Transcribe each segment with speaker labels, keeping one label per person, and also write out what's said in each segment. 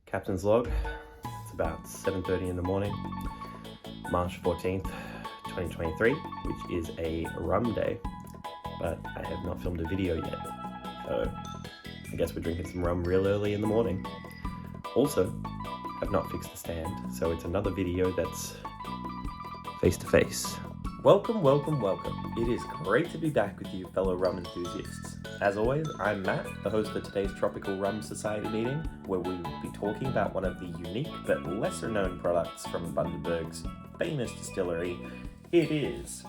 Speaker 1: Captain's log. It's about 7:30 in the morning, March 14th, 2023, which is a rum day, but I have not filmed a video yet, so I guess we're drinking some rum real early in the morning. Also, I've not fixed the stand, so it's another video that's face to face. Welcome, welcome, welcome. It is great to be back with you, fellow rum enthusiasts. As always, I'm Matt, the host of today's Tropical Rum Society meeting, where we will be talking about one of the unique but lesser known products from Bundaberg's famous distillery. It is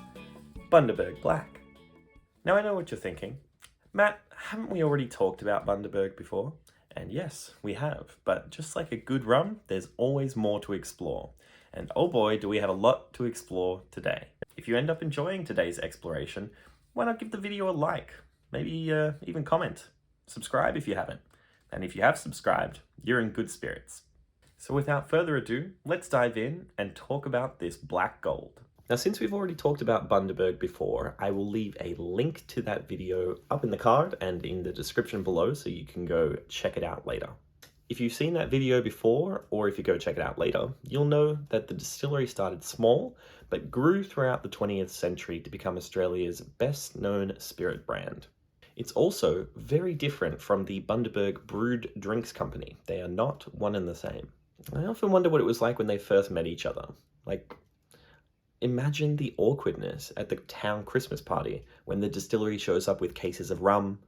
Speaker 1: Bundaberg Black. Now I know what you're thinking. Matt, haven't we already talked about Bundaberg before? And yes, we have, but just like a good rum, there's always more to explore. And oh boy, do we have a lot to explore today. If you end up enjoying today's exploration, why not give the video a like? Maybe even comment. Subscribe if you haven't. And if you have subscribed, you're in good spirits. So without further ado, let's dive in and talk about this black gold. Now, since we've already talked about Bundaberg before, I will leave a link to that video up in the card and in the description below so you can go check it out later. If you've seen that video before, or if you go check it out later, you'll know that the distillery started small, but grew throughout the 20th century to become Australia's best-known spirit brand. It's also very different from the Bundaberg Brewed Drinks Company. They are not one and the same. I often wonder what it was like when they first met each other. Like, imagine the awkwardness at the town Christmas party when the distillery shows up with cases of rum,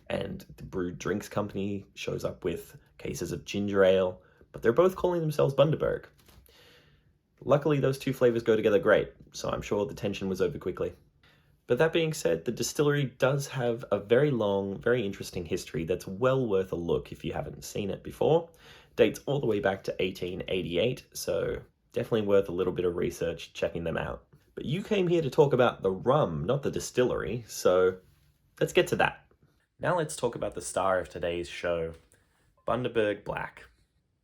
Speaker 1: and the Brewed Drinks Company shows up with cases of ginger ale, but they're both calling themselves Bundaberg. Luckily, those two flavors go together great, so I'm sure the tension was over quickly. But that being said, the distillery does have a very long, very interesting history that's well worth a look if you haven't seen it before. Dates all the way back to 1888, so definitely worth a little bit of research checking them out. But you came here to talk about the rum, not the distillery, so let's get to that. Now let's talk about the star of today's show, Bundaberg Black.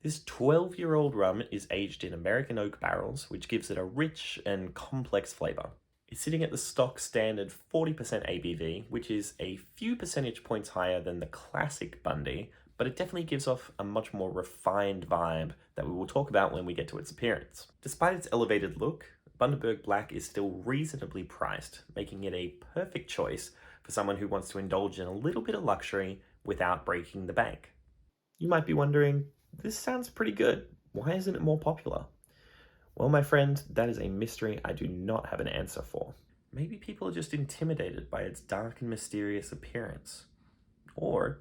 Speaker 1: This 12-year-old rum is aged in American oak barrels, which gives it a rich and complex flavour. It's sitting at the stock standard 40% ABV, which is a few percentage points higher than the classic Bundy, but it definitely gives off a much more refined vibe that we will talk about when we get to its appearance. Despite its elevated look, Bundaberg Black is still reasonably priced, making it a perfect choice for someone who wants to indulge in a little bit of luxury without breaking the bank. You might be wondering, this sounds pretty good. Why isn't it more popular? Well, my friend, that is a mystery I do not have an answer for. Maybe people are just intimidated by its dark and mysterious appearance. Or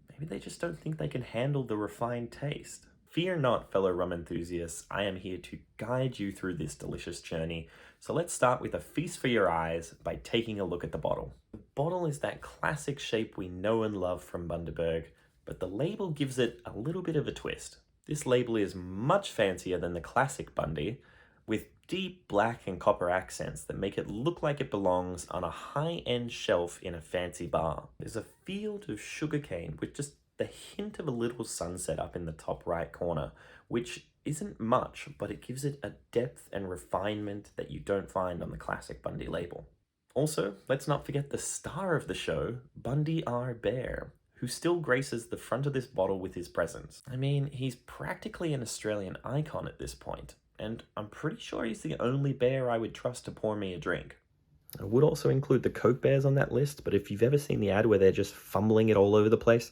Speaker 1: maybe they just don't think they can handle the refined taste. Fear not, fellow rum enthusiasts, I am here to guide you through this delicious journey. So let's start with a feast for your eyes by taking a look at the bottle. The bottle is that classic shape we know and love from Bundaberg, but the label gives it a little bit of a twist. This label is much fancier than the classic Bundy, with deep black and copper accents that make it look like it belongs on a high-end shelf in a fancy bar. There's a field of sugarcane with just the hint of a little sunset up in the top right corner, which isn't much, but it gives it a depth and refinement that you don't find on the classic Bundy label. Also, let's not forget the star of the show, Bundy our Bear, who still graces the front of this bottle with his presence. I mean, he's practically an Australian icon at this point, and I'm pretty sure he's the only bear I would trust to pour me a drink. I would also include the Coke Bears on that list, but if you've ever seen the ad where they're just fumbling it all over the place,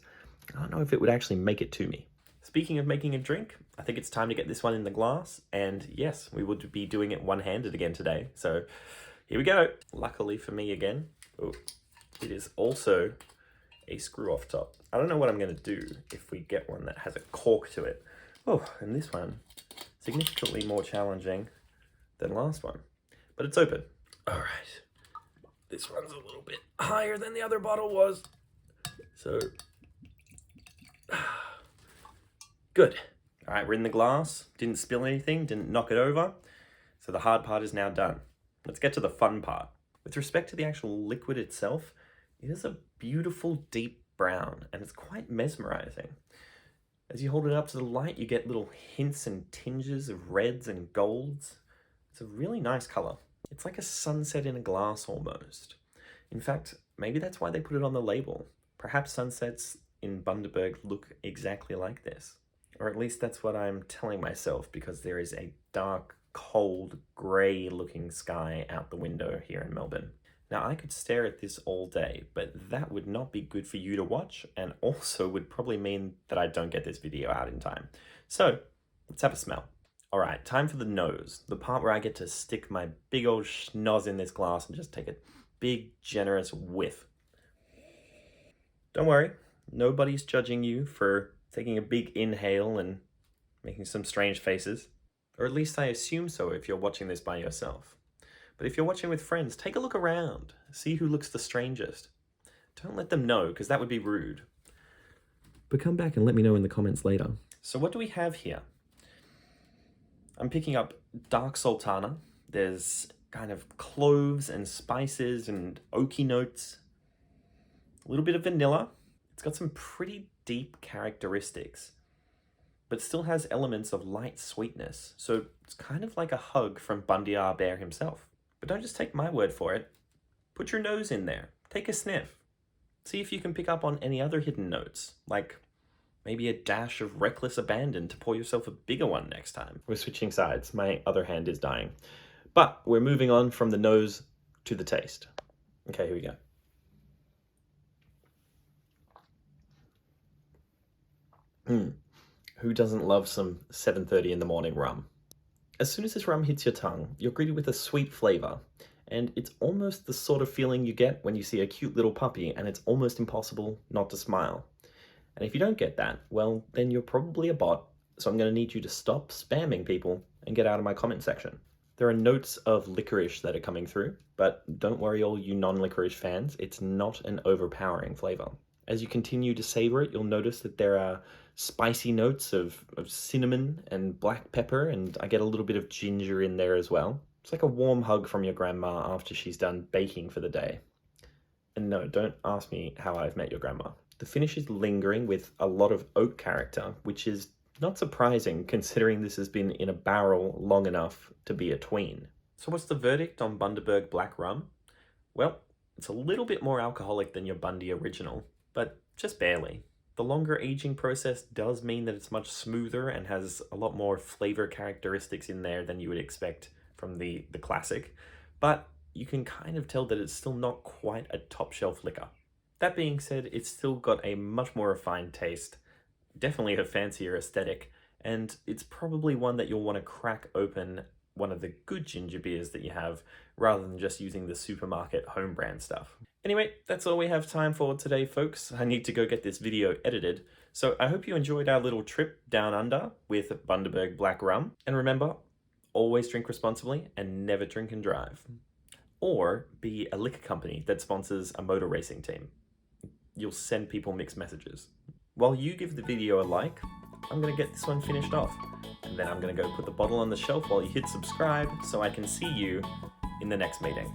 Speaker 1: I don't know if it would actually make it to me. Speaking of making a drink, I think it's time to get this one in the glass, and yes, we would be doing it one-handed again today, so here we go. Luckily for me again, it is also a screw-off top. I don't know what I'm going to do if we get one that has a cork to it. Oh, and this one, significantly more challenging than last one, but it's open. All right, this one's a little bit higher than the other bottle was, so good. All right, we're in the glass, didn't spill anything, didn't knock it over, so the hard part is now done. Let's get to the fun part. With respect to the actual liquid itself, it is a beautiful deep brown, and it's quite mesmerizing. As you hold it up to the light, you get little hints and tinges of reds and golds. It's a really nice color. It's like a sunset in a glass almost. In fact, maybe that's why they put it on the label. Perhaps sunsets in Bundaberg look exactly like this. Or at least that's what I'm telling myself, because there is a dark, cold, grey looking sky out the window here in Melbourne. Now, I could stare at this all day, but that would not be good for you to watch, and also would probably mean that I don't get this video out in time. So, let's have a smell. All right, time for the nose, the part where I get to stick my big old schnoz in this glass and just take a big, generous whiff. Don't worry, nobody's judging you for taking a big inhale and making some strange faces. Or at least I assume so if you're watching this by yourself. But if you're watching with friends, take a look around. See who looks the strangest. Don't let them know, because that would be rude. But come back and let me know in the comments later. So what do we have here? I'm picking up dark sultana. There's kind of cloves and spices and oaky notes. A little bit of vanilla. It's got some pretty deep characteristics, but still has elements of light sweetness. So it's kind of like a hug from Bundy our bear himself. But don't just take my word for it. Put your nose in there. Take a sniff. See if you can pick up on any other hidden notes, like maybe a dash of reckless abandon to pour yourself a bigger one next time. We're switching sides. My other hand is dying. But we're moving on from the nose to the taste. Okay, here we go. Who doesn't love some 7:30 in the morning rum? As soon as this rum hits your tongue, you're greeted with a sweet flavour, and it's almost the sort of feeling you get when you see a cute little puppy and it's almost impossible not to smile. And if you don't get that, well, then you're probably a bot, so I'm going to need you to stop spamming people and get out of my comment section. There are notes of licorice that are coming through, but don't worry all you non-licorice fans, it's not an overpowering flavour. As you continue to savour it, you'll notice that there are spicy notes of cinnamon and black pepper, and I get a little bit of ginger in there as well. It's like a warm hug from your grandma after she's done baking for the day. And no, don't ask me how I've met your grandma. The finish is lingering with a lot of oak character, which is not surprising considering this has been in a barrel long enough to be a tween. So what's the verdict on Bundaberg Black rum? Well, it's a little bit more alcoholic than your Bundy original, but just barely. The longer aging process does mean that it's much smoother and has a lot more flavor characteristics in there than you would expect from the classic, but you can kind of tell that it's still not quite a top shelf liquor. That being said, it's still got a much more refined taste, definitely a fancier aesthetic, and it's probably one that you'll want to crack open one of the good ginger beers that you have, rather than just using the supermarket home brand stuff. Anyway, that's all we have time for today, folks. I need to go get this video edited. So I hope you enjoyed our little trip down under with Bundaberg Black Rum. And remember, always drink responsibly and never drink and drive. Or be a liquor company that sponsors a motor racing team. You'll send people mixed messages. While you give the video a like, I'm gonna get this one finished off. And then I'm gonna go put the bottle on the shelf while you hit subscribe so I can see you in the next meeting.